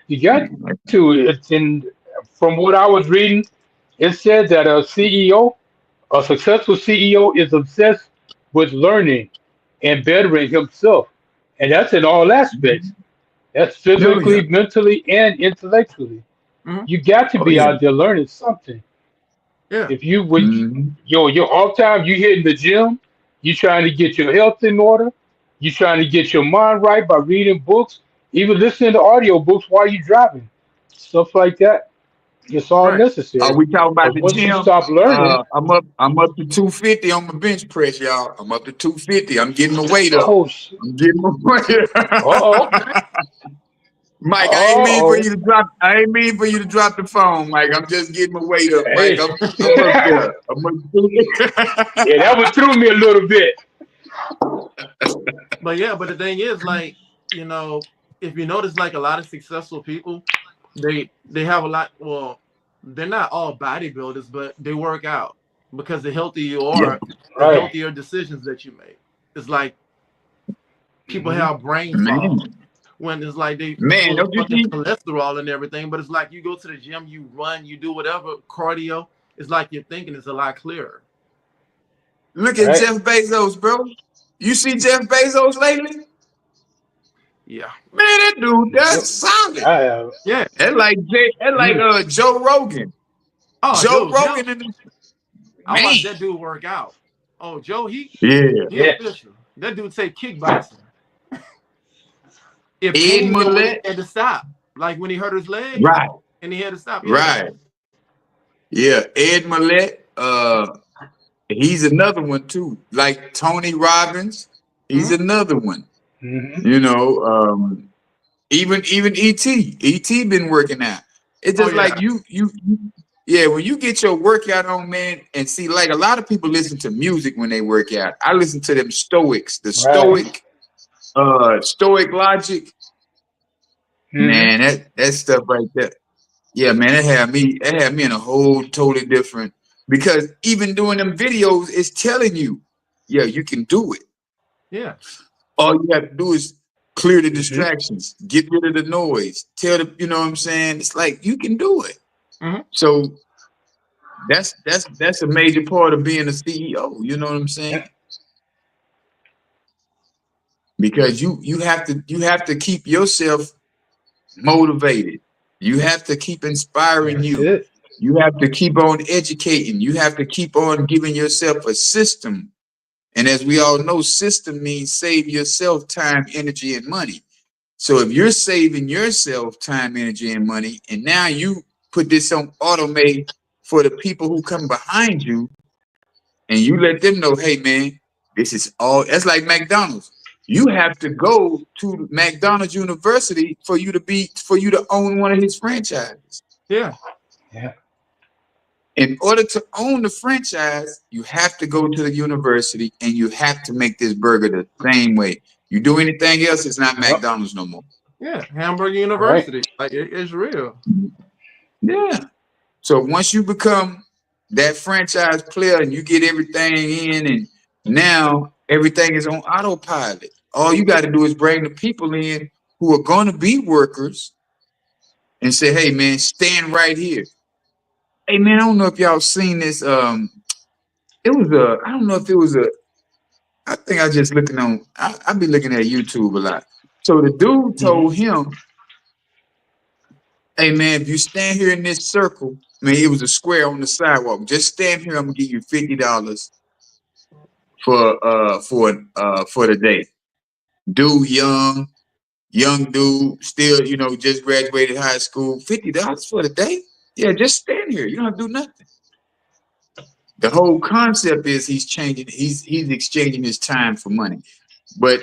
You got Like, to. It's in from what I was reading, it said that a CEO, a successful CEO, is obsessed with learning and bettering himself, and that's in all aspects. That's oh yeah. physically, mentally, and intellectually. Hmm. You got to Oh be yeah. out there learning something. Yeah. If you when Hmm. your off time, you hitting the gym, you trying to get your health in order, you trying to get your mind right by reading books, even listening to audio books while you're driving, stuff like that. It's all Right. Are necessary. we talking about Because the once you gym? stop learning, I'm up to 250 on my bench press, y'all. I'm up to 250. I'm getting my weight up. oh shit, I'm getting my weight uh up. oh, Okay. Mike, I ain't uh mean for oh, you to drop. I ain't mean for you to drop the phone, Mike. I'm just getting my weight up, Mike. hey, I'm up there. I'm yeah, that one threw me a little bit. But yeah, but the thing is, like, if you notice, like a lot of successful people, they have a lot. Well, they're not all bodybuilders, but they work out because the healthier you yeah, are, the Right. healthier decisions that you make. It's like people Hmm. have brain fog man, when it's like they man. full of Don't you fucking think? cholesterol and everything. But it's like you go to the gym, you run, you do whatever cardio. It's like your thinking is a lot clearer. Look at Right. Jeff Bezos, bro. You see Jeff Bezos lately? Yeah, Man, that dude, Yep. that's solid. I have. yeah. That like Mm. Joe Rogan. Oh, Joe dude, him. Rogan in the I Man, watched that dude work out. Oh, Joe, yeah. he Yeah. official. That dude take kickboxing. It Ed pained him when he Millette, had to stop. Like when he hurt his leg right, and he had to stop. Yeah. right. Yeah, Ed Millette. He's another one too. Like Tony Robbins, he's Hmm. another one. Hmm. You know, even ET been working out. It's Oh just like yeah. yeah. When you get your workout on, man, and see, like a lot of people listen to music when they work out. I listen to them Stoics, the Right. Stoic logic, Hmm. man. That stuff right there. Yeah, man, it had me in a whole totally different because even doing them videos, it's telling you, yeah, you can do it. Yeah. All you have to do is clear the Hmm. distractions, get rid of the noise, tell the, you know what I'm saying? It's like you can do it. Hmm. So that's a major part of being a CEO, you know what I'm saying? Yeah. Because you have to keep yourself motivated. You have to keep inspiring That's you. it. You have to keep on educating. You have to keep on giving yourself a system. And as we all know, system means save yourself time, energy, and money. So if you're saving yourself time, energy, and money, and now you put this on automate for the people who come behind you, and you let them know, hey man, this is all. That's like McDonald's. You have to go to McDonald's University for you to own one of his franchises. Yeah. Yeah. In order to own the franchise, you have to go to the university and you have to make this burger the same way. You do anything else, it's not Yep. McDonald's no more. Yeah. Hamburger Right. University. Like it's real. Yeah. So once you become that franchise player and you get everything in, and now everything is on autopilot. All you got to do is bring the people in who are going to be workers and say, hey, man, stand right here. Hey, man, I don't know if y'all seen this. It was I don't know if it was I think I just looking on, I be looking at YouTube a lot. So the dude Hmm. told him, hey, man, if you stand here in this circle, man, it was a square on the sidewalk. Just stand here. I'm gonna give you $50 for the day. Dude, young dude, still, just graduated high school. $50 for the day? Yeah, just stand here. You don't have to do nothing. The whole concept is he's exchanging his time for money. But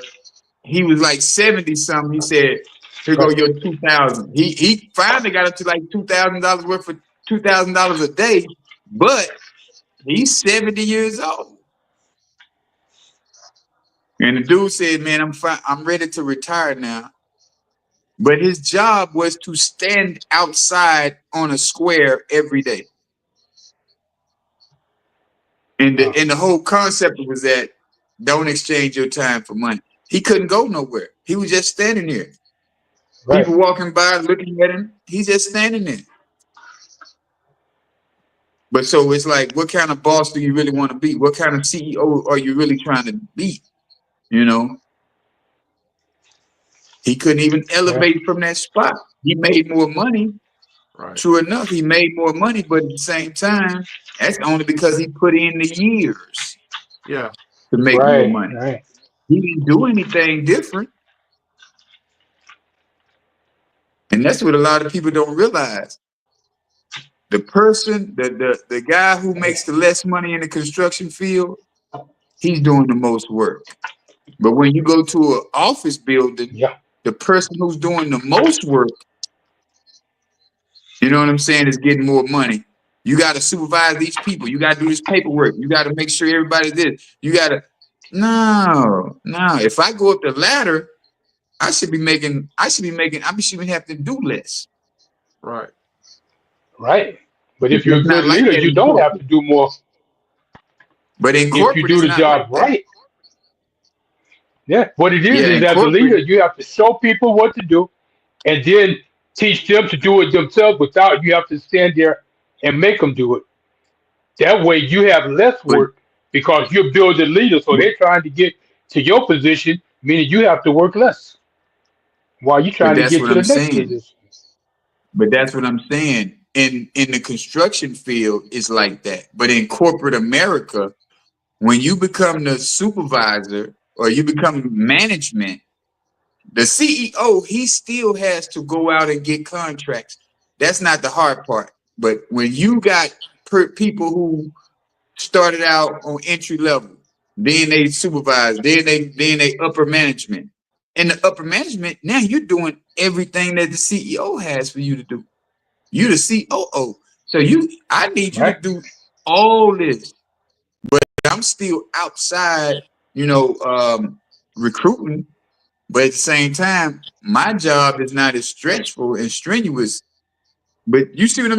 he was like 70 something. He said, here go Right. your 2,000. He finally got up to like $2,000 worth for $2,000 a day, but he's 70 years old. And the dude said, man, I'm fine. I'm ready to retire now. But his job was to stand outside on a square every day. And Wow. the whole concept was that don't exchange your time for money. He couldn't go nowhere. He was just standing there. Right. People walking by looking at him. He's just standing there. But so it's like, what kind of boss do you really want to be? What kind of CEO are you really trying to be? You know, he couldn't even Yeah. elevate from that spot. He made more money. Right. True enough, he made more money, but at the same time, that's only because he put in the years Yeah. to make more Right. money. Right. He didn't do anything different. And that's what a lot of people don't realize. The person, the guy who makes the less money in the construction field, he's doing the most work. But when you go to an office building, Yeah. the person who's doing the most work, you know what I'm saying, is getting more money. You got to supervise these people. You got to do this paperwork. You got to make sure everybody's this. You got to, no. If I go up the ladder, I should be making, I should have to do less. Right. Right. But if It's you're a just good not like leader, that you in don't have corporate. to do more But in if you corporate, do it's the not job like that. right. Yeah. What it Yeah, is in as a leader, corporate, you have to show people what to do and then teach them to do it themselves without you have to stand there and make them do it. That way you have less but, work because you're building leaders. So but they're trying to get to your position, meaning you have to work less while you're but trying to that's get what to the I'm next saying. position. But that's what I'm saying. in the construction field, it's like that. But in corporate America, when you become the supervisor or you become management, the CEO, he still has to go out and get contracts. That's not the hard part. But when you got people who started out on entry level, then they supervise, then they upper management. And the upper management, now you're doing everything that the CEO has for you to do. You the COO. So I need you to Right. do all this. But I'm still outside, recruiting. But at the same time, my job is not as stressful and strenuous. But you see what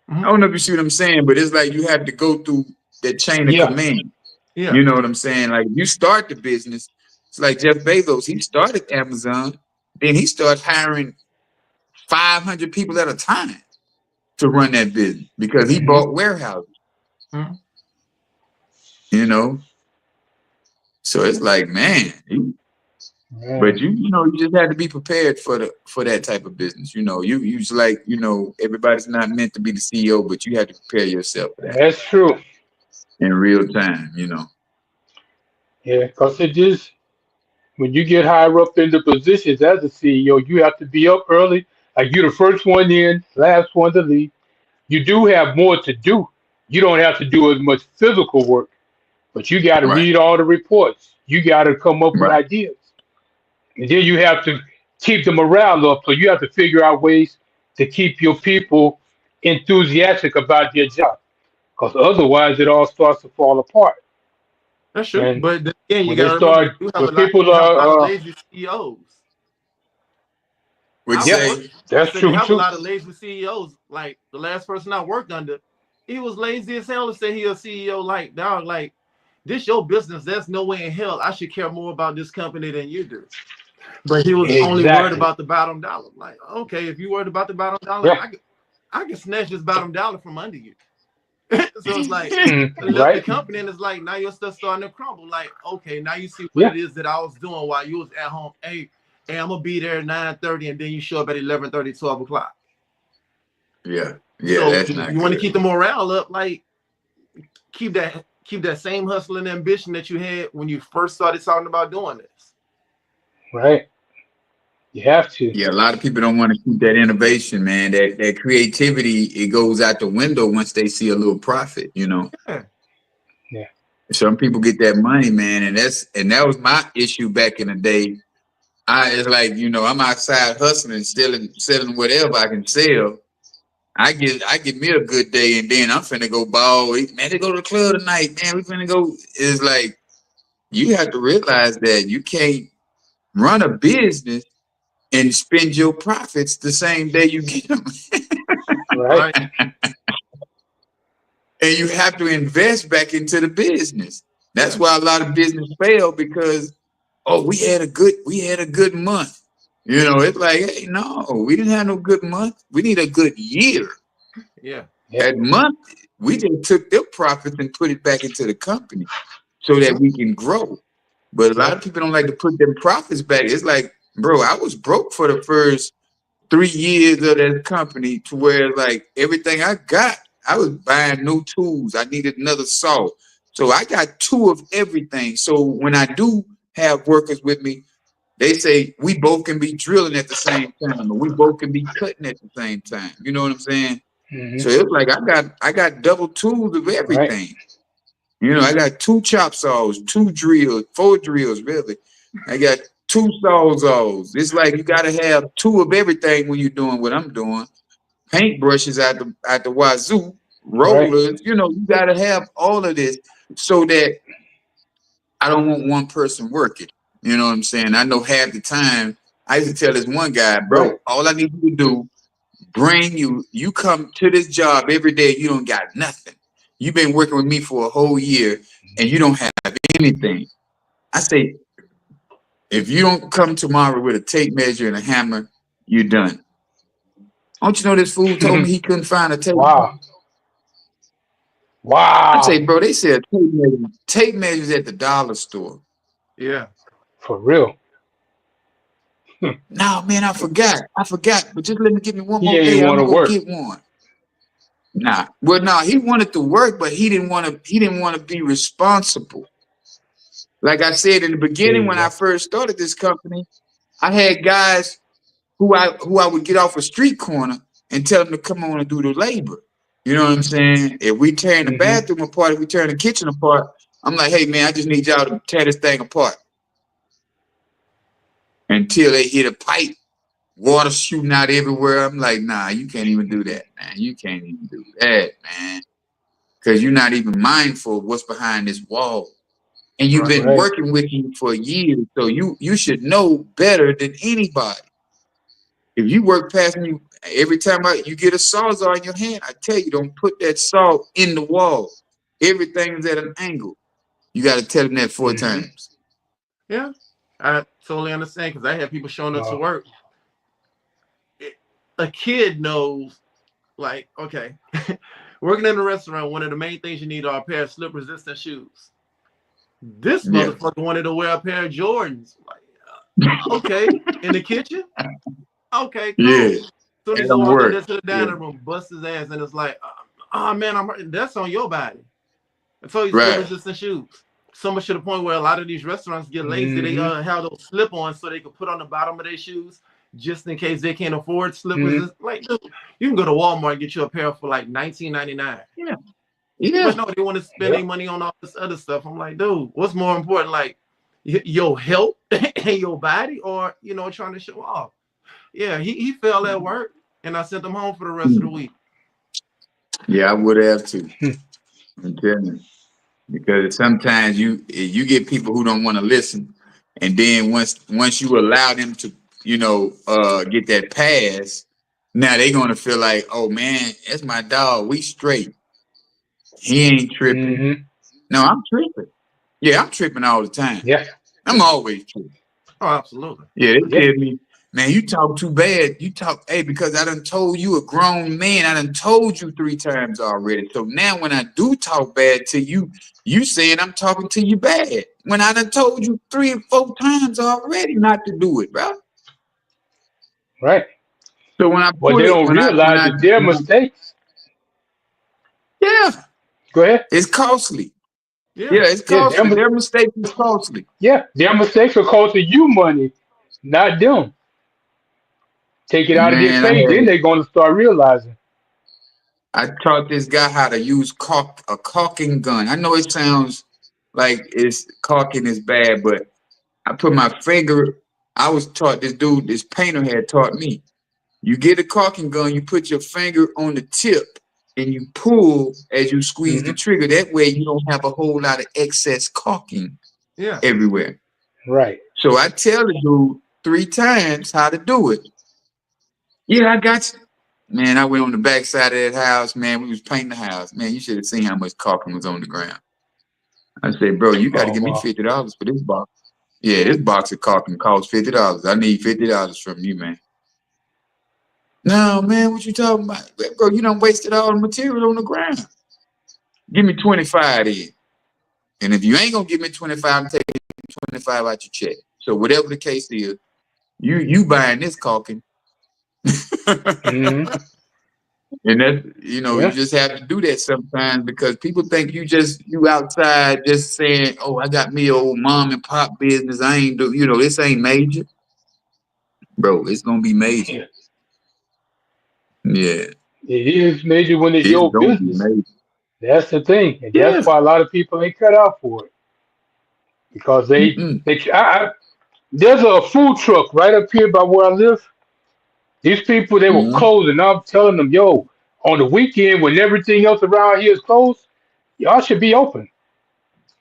I don't know if you see what I'm saying, but it's like you have to go through that chain of Yeah. command. Yeah. You know what I'm saying? Like you start the business. It's like Jeff Bezos. He started Amazon, then he started hiring 500 people at a time to run that business because he Hmm. bought warehouses. Mm-hmm. You know, so it's like, man, but Man, you just have to be prepared for that type of business. You just like everybody's not meant to be the CEO, but you have to prepare yourself for that that's true. in real time. Yeah, because it just when you get higher up in the positions as a CEO, you have to be up early. Like you're the first one in, last one to leave. You do have more to do. You don't have to do as much physical work, but you got to Right, read all the reports. You got to come up with right. ideas. And then you have to keep the morale up. So you have to figure out ways to keep your people enthusiastic about their job. Because otherwise, it all starts to fall apart. That's true. And But then again, you when they gotta remember you start, do have when a lot people you have a lot of are, lazy CEOs. Would you I've yeah, worked say? I that's said they true have a too. lot of lazy CEOs. Like the last person I worked under, he was lazy as hell to say he a CEO. Like, dog, like this your business. There's no way in hell I should care more about this company than you do. But he was only worried Exactly. about the bottom dollar. Like, okay, if you worried about the bottom dollar, Yeah. I can snatch this bottom dollar from under you. So it's like I left the Right. company and it's like now your stuff starting to crumble. Like, okay, now you see what Yeah. it is that I was doing while you was at home. Hey, I'm gonna be there at 9:30 and then you show up at 11:30, 12 o'clock. Yeah, yeah, So that's not you want to good. keep the morale up, like keep that same hustle and ambition that you had when you first started talking about doing this. Right. You have to. Yeah, a lot of people don't want to keep that innovation, man. That creativity, it goes out the window once they see a little profit. Yeah. Yeah. Some people get that money, man, and that was my issue back in the day. It's like, I'm outside hustling, selling whatever I can sell. I get me a good day, and then I'm finna go ball. Man, they go to the club tonight, man. We finna go. It's like you have to realize that you can't run a business and spend your profits the same day you get them. Right. Right. And you have to invest back into the business. That's Yeah. why a lot of business fail because we had a good month. It's like, hey, no, we didn't have no good month. We need a good year. Yeah. Yeah. That month, we just took their profits and put it back into the company so that we can grow. But a lot Yeah. of people don't like to put them profits back. It's like, bro, I was broke for the first 3 years of that company to where like everything I got, I was buying new tools. I needed another saw. So I got two of everything. So when I do have workers with me, they say we both can be drilling at the same time, or we both can be cutting at the same time. You know what I'm saying? Hmm. So it's like I got double tools of Right. everything. I got two chop saws, two drills, four drills, really. I got two sawzalls. It's like you got to have two of everything when you're doing what I'm doing. Paintbrushes at the wazoo, Right. rollers. You got to have all of this so that I don't want one person working. You know what I'm saying? I know half the time I used to tell this one guy, Right. bro, all I need you to do, you come to this job every day, you don't got nothing. You've been working with me for a whole year and you don't have anything. I say, if you don't come tomorrow with a tape measure and a hammer, you're done. Don't you know this fool told me he couldn't find a tape Wow. measure? I say, Wow. bro, they said tape measures at the dollar store. Yeah. For real. No, man, I forgot. But just let me give me one He more ain't day. want I'm to gonna go work. get one. Nah. Well, no, he wanted to work, but he didn't want to. He didn't want to be responsible. Like I said in the There beginning, you when I go. first started this company, I had guys who I would get off a street corner and tell them to come on and do the labor. You know what I'm saying? If we tearing the Hmm. bathroom apart, if we tearing the kitchen apart, I'm like, hey man, I just need y'all to tear this thing apart until they hit a pipe, water shooting out everywhere. I'm like, nah, you can't even do that, man. You can't even do that, man. Because you're not even mindful of what's behind this wall. And you've Right. been Right. working with you for years, so you should know better than anybody. If you work past me every time you get a sawzall in your hand, I tell you, don't put that saw in the wall. Everything is at an angle. You got to tell them that 4 Hmm. times. Yeah, I totally understand because I had people showing up to Uh, work. A kid knows, like, okay, working in a restaurant, one of the main things you need are a pair of slip-resistant shoes. This Yeah. motherfucker wanted to wear a pair of Jordans. Like, okay, in the kitchen. Okay, Yeah. cool. As soon That as he don't walk in work. there to the Yeah. dining room, bust his ass, and it's like, oh man, I'm hurting. That's on your body. I told you slip Right. resistant shoes. So much to the point where a lot of these restaurants get lazy. They hmm have those slip ons so they can put on the bottom of their shoes just in case they can't afford slip hmm resistant. Like, dude, you can go to Walmart and get you a pair for like $19.99. Yeah. But Yeah. no, they want to spend their Yep. money on all this other stuff. I'm like, dude, what's more important, like your health and your body, or trying to show off? Yeah, he fell at work, and I sent him home for the rest of the week. Yeah, I would have too. I'm telling you. Because sometimes you get people who don't want to listen, and then once you allow them to get that pass, now they're gonna feel like, oh man, that's my dog, we straight, he ain't tripping. hmm No, I'm tripping. Yeah, I'm tripping all the time. Yeah. I'm always tripping. Oh, absolutely. Yeah, they Yeah. tell me, man, you talk too bad. You talk, hey, because I done told you, a grown man, I done told you 3 times already. So now when I do talk bad to you, you saying I'm talking to you bad. When I done told you 3 or 4 times already not to do it, bro. Right. So when I What put they it, don't realize is their mistakes. yeah, Go ahead. it's costly. Yeah. Yeah, it's Yeah. costly. Their mistake is costly. Yeah. Their mistakes are costing you money, not them. Take it out of their Man, face, then they're going to start realizing. I taught this guy how to use a caulking gun. I know it sounds like it's caulking is bad, but I put my finger. I was taught this painter had taught me. You get a caulking gun, you put your finger on the tip and you pull as you squeeze the Hmm. trigger. That way you don't have a whole lot of excess caulking Yeah. everywhere. Right. So I tell the dude 3 times how to do it. Yeah, I got you. Man, I went on the back side of that house, man. We was painting the house. Man, you should have seen how much caulking was on the ground. I said, bro, you got to Oh give me wow. $50 for this box. Yeah, this box of caulking costs $50. I need $50 from you, man. No, man, what you talking about? Bro, you done wasted all the material on the ground. Give me 25 then. And if you ain't gonna give me 25, I'm taking 25 out your check. So whatever the case is, you buying this caulking. Hmm. And that, you Yeah. just have to do that sometimes because people think you outside just saying, oh, I got me old mom and pop business. I ain't this ain't major. Bro, it's gonna be major. Yeah. Yeah, It is major when it's it's your gonna be business. major. That's the thing, and that's Yeah. why a lot of people ain't cut out for it because Mm-mm. there's a food truck right up here by where I live. These people they were Mm-hmm. closed, and I'm telling them, yo, on the weekend when everything else around here is closed, y'all should be open.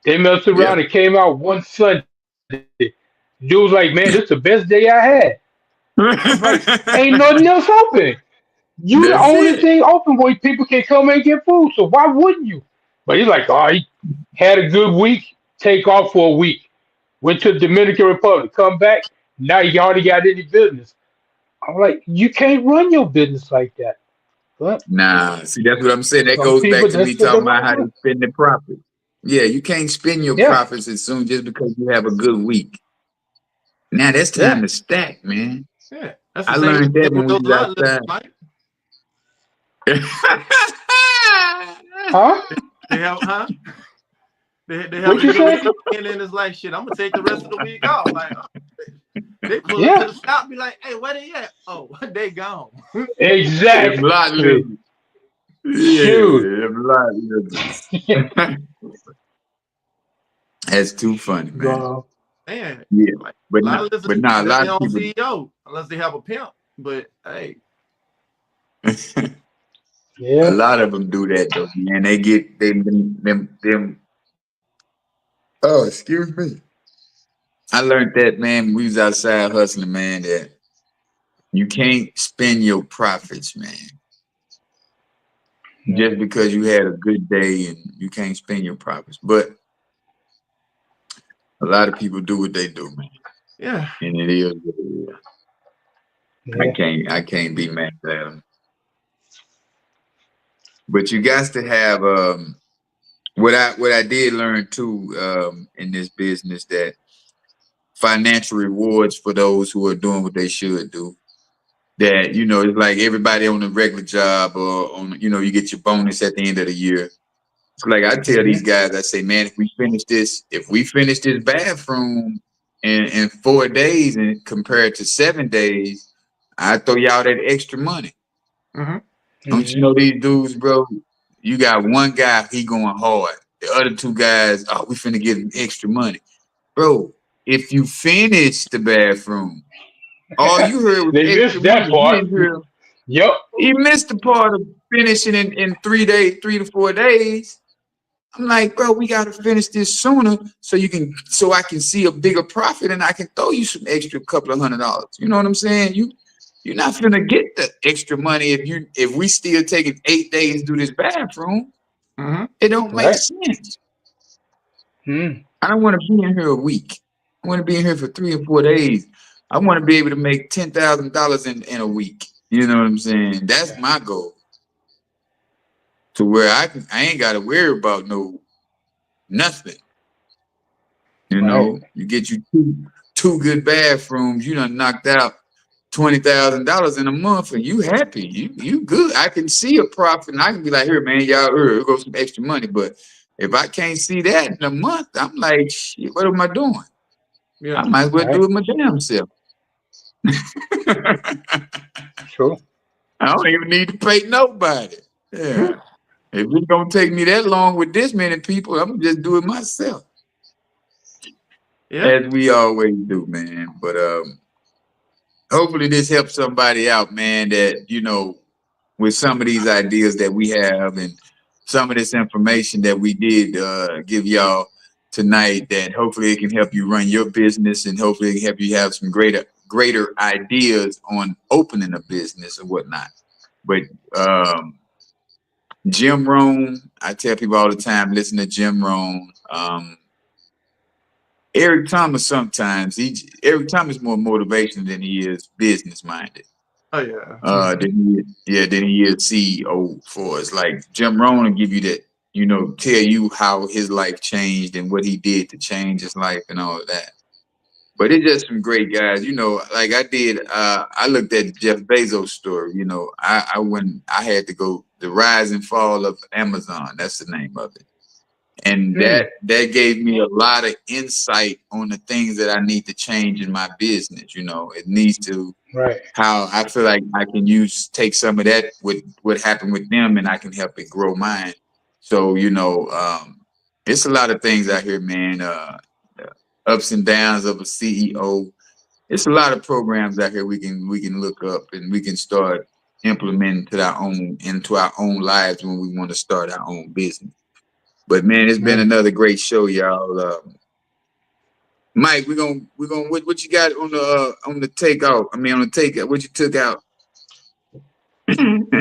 They messed Yeah. around and came out one Sunday. Dude was like, man, this is the best day I had. I was like, ain't nothing else open. You the That's only it. thing open where people can come and get food. So why wouldn't you? But he's like, oh, he had a good week, take off for a week. Went to the Dominican Republic, come back, now you already got any business. I'm like, you can't run your business like that. But Nah, see, that's what I'm saying. That some goes back people, to me that's what they talking about want to how they do. spend their profit. Yeah, you can't spend your Yeah, profits as soon just because you have a good week. Now that's yeah. time to stack, man. Yeah. That's the I same learned that thing when with we those was outlets, outside. Mike. Huh? They have, huh? They What having a you good say? weekend and it's like, shit, I'm gonna take the rest of the week off. Like, they pull up to Yeah. the stop, be like, hey, where they at? Oh, they gone. Them lot Exactly. lizards. Yeah, Shoot. them lot lizards. That's too funny, man. Go. Man, Yeah, like but a lot not, of but lizards nah, a got lot their of own people. CEO unless they have a pimp. But hey, A Yeah. lot of them do that though, man. They get them. Oh, excuse me. I learned that, man. When we was outside hustling, man. That you can't spend your profits, man. Yeah. Just because you had a good day and you can't spend your profits. But a lot of people do what they do, man. yeah, And it is what it is. Yeah. I can't be mad at them. But you got to have what I did learn too in this business that financial rewards for those who are doing what they should do. That, it's like everybody on a regular job or on, you get your bonus at the end of the year. It's like I tell Hmm. these guys, I say, man, if we finish this bathroom in 4 days and compared to 7 days, I throw y'all that extra money. hmm Don't you Hmm. know these dudes, bro? You got one guy, he going hard. The other two guys, oh, we finna get him extra money. Bro, if you finish the bathroom, all you heard was They extra missed that money. You part. didn't hear. Yep. He missed the part of finishing in 3 days, 3 to 4 days. I'm like, bro, we gotta finish this sooner so I can see a bigger profit and I can throw you some extra couple of $100. You know what I'm saying? You're not gonna get the extra money if we still taking 8 days to do this bathroom. hmm It don't make Right. sense. Hmm. I don't want to be in here a week. I want to be in here for 3 or 4 days. I want to be able to make $10,000 in a week. You know what I'm saying? That's Yeah. my goal. To where I ain't got to worry about nothing. Right. You get you two good bathrooms. You done knocked out $20,000 in a month, and you happy. You good. I can see a profit, and I can be like, here, man, y'all, here go some extra money. But if I can't see that in a month, I'm like, shit, what am I doing? yeah, I might as well do Right. it my damn self. True. I don't even need to pay nobody. Yeah. If it's gonna take me that long with this many people, I'm gonna just do it myself. yeah, As we always do, man. But hopefully this helps somebody out, man, that with some of these ideas that we have and some of this information that we did give y'all tonight, that hopefully it can help you run your business and hopefully it can help you have some greater ideas on opening a business or whatnot. But Jim Rohn, I tell people all the time, listen to Jim Rohn. Eric Thomas sometimes Eric Thomas more motivation than he is business minded. oh yeah, Hmm. Then he is CEO for us. Like Jim Rohn will give you that, tell you how his life changed and what he did to change his life and all of that. But it's just some great guys, like I did. I looked at Jeff Bezos' story. I went. I had to go the rise and fall of Amazon. That's the name of it, and Hmm. that gave me a lot of insight on the things that I need to change in my business. It needs to Right. how I feel like I can take some of that with what happened with them and I can help it grow mine. So, it's a lot of things out here, man. Ups and downs of a CEO. It's a lot of programs out here we can look up and we can start implementing into our own lives when we want to start our own business. But man, it's been Right. another great show, y'all. Mike, we're gonna what you got on the takeout? I mean on the takeout, what you took out?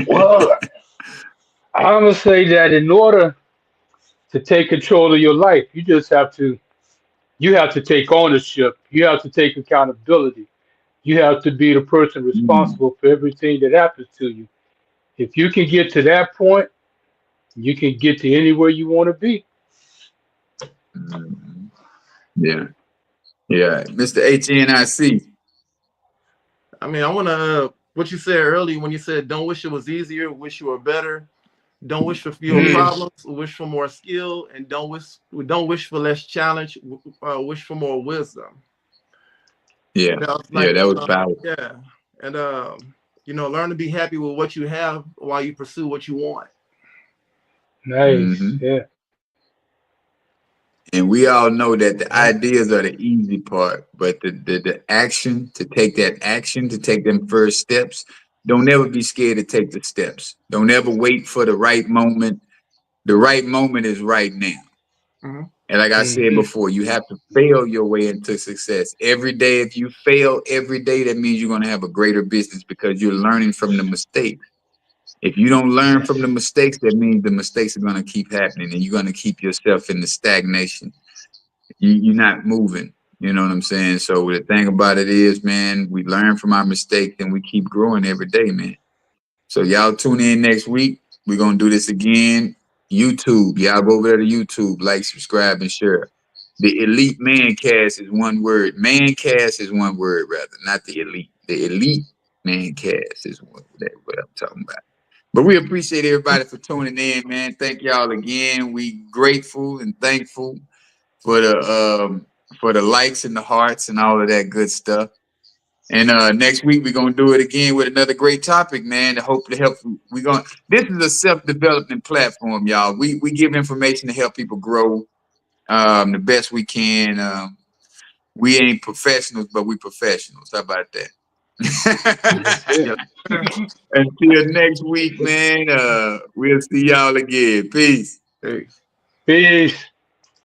Well, I'm gonna say that in order to take control of your life, you have to take ownership. You have to take accountability. You have to be the person Mm, responsible for everything that happens to you. If you can get to that point, you can get to anywhere you want to be. mm, yeah, yeah. Mr. HNIC. I mean, I want to what you said earlier when you said don't wish it was easier, wish you were better. Don't wish for fewer Mm. problems. Wish for more skill, and don't wish for less challenge. Wish for more wisdom. Yeah, And I was yeah, like, that was powerful. yeah, and learn to be happy with what you have while you pursue what you want. Nice. Hmm. Yeah. And we all know that the Yeah. ideas are the easy part, but the action, to take that action, to take them first steps, don't ever be scared to take the steps. Don't ever wait for the right moment. The right moment is right now. Hmm. And like I said Hmm. before, you have to fail your way into success. Every day, if you fail every day, that means you're going to have a greater business because you're learning from the mistakes. If you don't learn from the Yes. mistakes, that means the mistakes are going to keep happening and you're going to keep yourself in the stagnation. You're not moving. You know what I'm saying? So the thing about it is, man, we learn from our mistakes and we keep growing every day, man. So y'all tune in next week. We're gonna do this again. YouTube. Y'all go over there to YouTube, like, subscribe, and share. The Elite Mancast is one word. Mancast is one word, rather, not the elite. The Elite Mancast is what I'm talking about. But we appreciate everybody for tuning in, man. Thank y'all again. We grateful and thankful for the likes and the hearts and all of that good stuff. And next week we're gonna do it again with another great topic, man. To hopefully help. We going This is a self-development platform, y'all. We give information to help people grow the best we can. We ain't professionals, but we professionals. How about that? That's it. Yes, sir. Until next week, man. We'll see y'all again. Peace. Peace. Peace.